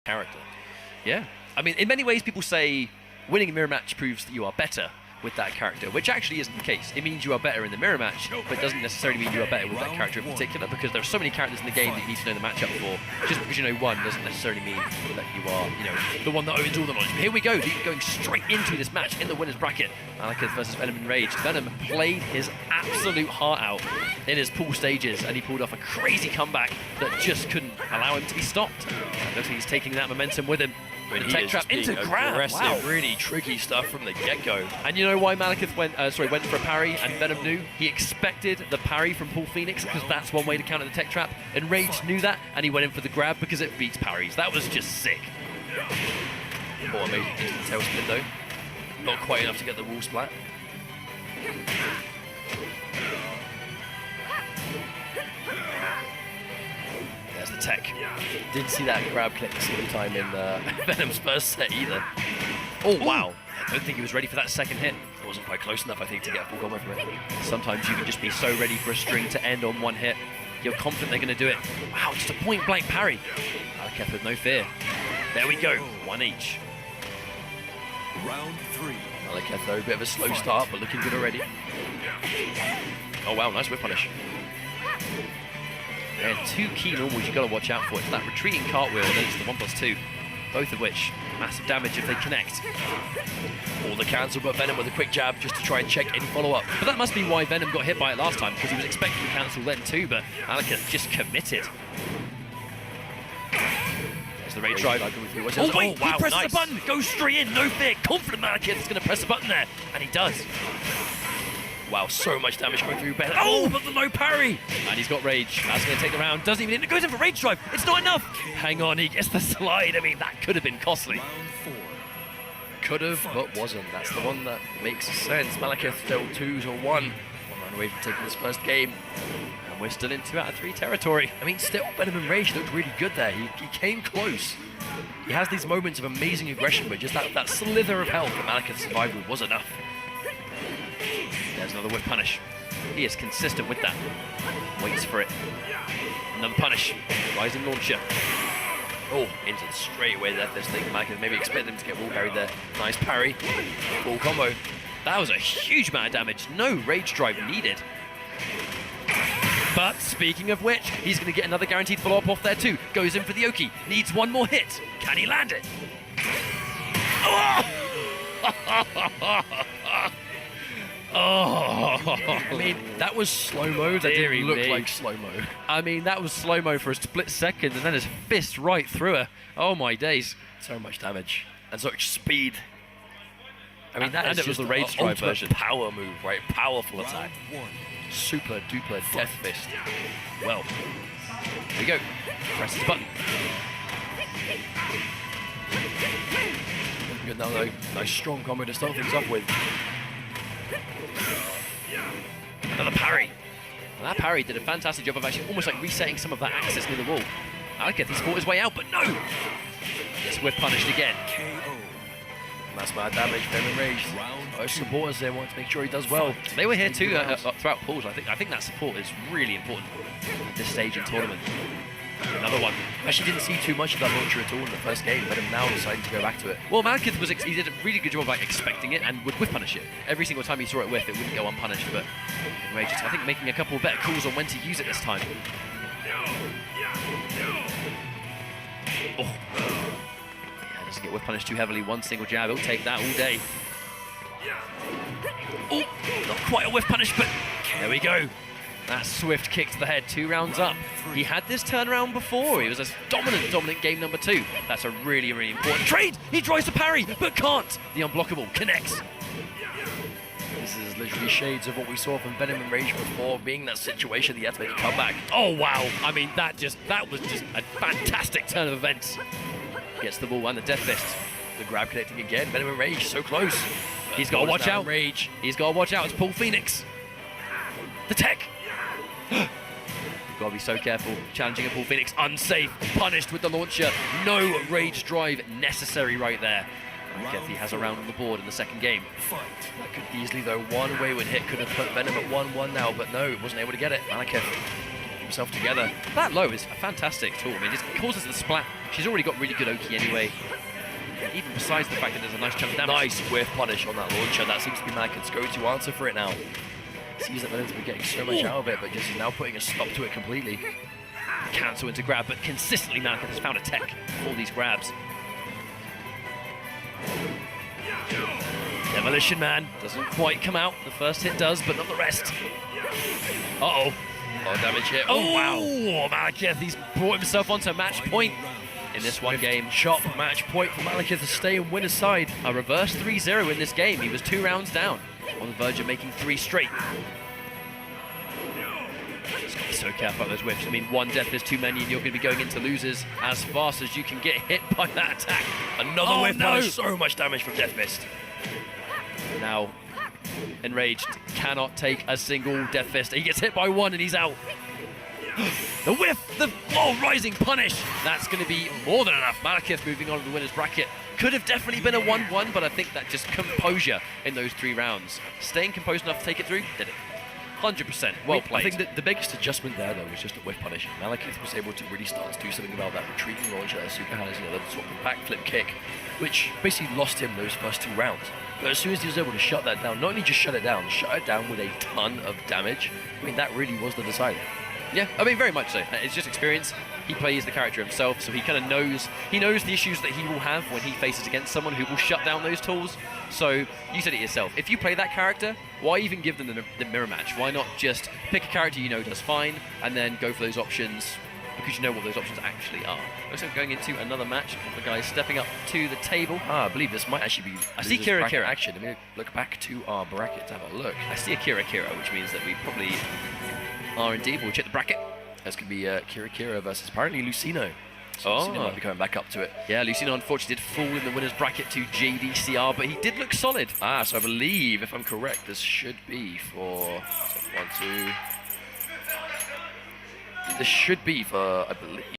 character. Yeah. I mean, in many ways, people say winning a mirror match proves that you are better with that character, which actually isn't the case. It means you are better in the mirror match, but it doesn't necessarily mean you are better with that character in particular, because there are so many characters in the game that you need to know the matchup for. Just because you know one doesn't necessarily mean that you are, you know, the one that owns all the knowledge. But here we go, going straight into this match in the winner's bracket. Malekith versus Venom Enraged. Venom played his absolute heart out in his pool stages, and he pulled off a crazy comeback that just couldn't allow him to be stopped. Looks like he's taking that momentum with him. Tech trap into grab. Wow. Really tricky stuff from the get-go. And you know why Malekith went for a parry and Venom knew? He expected the parry from Pheonix, because that's one way to counter the tech trap. Enraged knew that, and he went in for the grab because it beats parries. That was just sick. Oh, amazing into the tail spin though. Not quite enough to get the wall splat. There's the tech. Didn't see that grab click a single time in Venom's first set either. Oh, wow. I don't think he was ready for that second hit. It wasn't quite close enough, I think, to get a full combo from it. Sometimes you can just be so ready for a string to end on one hit. You're confident they're going to do it. Wow, just a point-blank parry. Malekith with no fear. There we go. One each. Round 3. Malekith, though, a bit of a slow start, but looking good already. Oh, wow, nice whip punish. And two key normals you've got to watch out for. It's that retreating cartwheel and then it's the 1+2. Both of which, massive damage if they connect. All the cancel, but Venom with a quick jab just to try and check any follow-up. But that must be why Venom got hit by it last time, because he was expecting the cancel then too, but Malekith just committed. There's the rage drive. Oh, wait, wow, he presses nice. the button, goes straight in, no fear, confident Malekith is going to press the button there, and he does. Wow, so much damage going through Ben. Oh, but the no parry! And he's got rage. That's going to take the round. Doesn't even, it goes in for rage drive. It's not enough. Hang on, he gets the slide. I mean, that could have been costly. Round 4. Could have, but wasn't. That's the one that makes sense. Malekith still 2-1. One round away from taking his first game. And we're still in 2 out of 3 territory. I mean, still, Venom Enraged looked really good there. He came close. He has these moments of amazing aggression, but just that slither of health that Malekith survived with was enough. There's another whip punish. He is consistent with that. Waits for it. Another punish. Rising launcher. Oh, into the straightaway there. This thing, Malekith maybe expect them to get wall carried there. Nice parry. Full combo. That was a huge amount of damage. No rage drive needed. But speaking of which, he's going to get another guaranteed follow-up off there too. Goes in for the Oki. Needs one more hit. Can he land it? Oh! Oh, I mean, that was slow-mo. That didn't look like slow-mo. I mean, that was slow-mo for a split second, and then his fist right through her. Oh my days. So much damage. And such speed. I mean, that and is it was just the rage drive version. Power move, right? Powerful attack. Round 1. Super duper death fist. Well, here we go. Press this button. Good now, though. Nice strong combo to start things off with. Another parry. And that parry did a fantastic job of actually almost like resetting some of that access near the wall. Malekith, he's fought his way out, but no! Gets whip punished again. KO. That's bad damage, Venom Enraged. Most supporters there want to make sure he does well. They were here too throughout pools. I think that support is really important at this stage in tournament. Another one. Actually didn't see too much of that launcher at all in the first game, but I'm now deciding to go back to it. Well, Malekith he did a really good job of like expecting it and would whip punish it. Every single time he saw it whiff, it wouldn't go unpunished, but Enraged, I think, making a couple of better calls on when to use it this time. Oh. Yeah, doesn't get whip punished too heavily. One single jab, he'll take that all day. Oh, not quite a whiff punish, but there we go. That swift kick to the head, 2 rounds up. He had this turnaround before. He was a dominant game number 2. That's a really, really important trade. He tries to parry, but can't. The unblockable connects. This is literally shades of what we saw from Venom Enraged before, being that situation that he had to make a comeback. Oh, wow. I mean, that was just a fantastic turn of events. Gets the ball and the death fist. The grab connecting again. Venom Enraged, so close. He's got to watch out. Rage. He's got to watch out. It's Pheonix. The tech. You've got to be so careful. Challenging a Pheonix. Unsafe. Punished with the launcher. No rage drive necessary right there. Malekith has a round on the board in the second game. That could easily, though, one wayward hit could have put Venom at 1-1 now, but no, it wasn't able to get it. Malekith himself together. That low is a fantastic tool. I mean, it causes the splat She's already got really good Oki anyway. Even besides the fact that there's a nice chunk of damage. Nice whiff punish on that launcher. That seems to be Malekith's go-to answer for it now. Sees that Venom's been getting so much out of it, but just is now putting a stop to it completely. Cancel into grab, but consistently Malekith has found a tech for all these grabs. Demolition Man doesn't quite come out. The first hit does, but not the rest. Uh-oh. Oh, damage hit. Oh, wow. Malekith, he's brought himself onto match point in this one game. Chop, match point for Malekith to stay and win his side. A reverse 3-0 in this game. He was 2 rounds down, on the verge of making 3 straight. Just got to be so careful about those whiffs. I mean, one death is too many, and you're going to be going into losers as fast as you can get hit by that attack. Another whiff punish. So much damage from Death Fist. Now, Enraged cannot take a single Death Fist. He gets hit by one and he's out. The whiff, the rising punish. That's going to be more than enough. Malekith moving on to the winner's bracket. Could have definitely been a 1-1, but I think that just composure in those 3 rounds. Staying composed enough to take it through, did it. 100%. Well played. I think that the biggest adjustment there, though, was just a whiff punish. Malekith was able to really start to do something about that retreating launch that Asuka has, the sort of backflip kick, which basically lost him those first 2 rounds. But as soon as he was able to shut that down, not only just shut it down with a ton of damage, I mean, that really was the decider. Yeah, I mean, very much so. It's just experience. He plays the character himself, so he kind of knows the issues that he will have when he faces against someone who will shut down those tools. So, you said it yourself. If you play that character, why even give them the mirror match? Why not just pick a character you know does fine, and then go for those options, because you know what those options actually are. Looks like we're going into another match. The guys stepping up to the table. I believe this might actually be I see Kira action. Let me look back to our bracket to have a look. I see a Kira, which means that we probably are indeed. We'll check the bracket. This could be Kira versus apparently Lucino. So Lucino might be coming back up to it. Yeah, Lucino unfortunately did fall in the winner's bracket to JDCR, but he did look solid. So I believe, if I'm correct, this should be for... This should be for, I believe...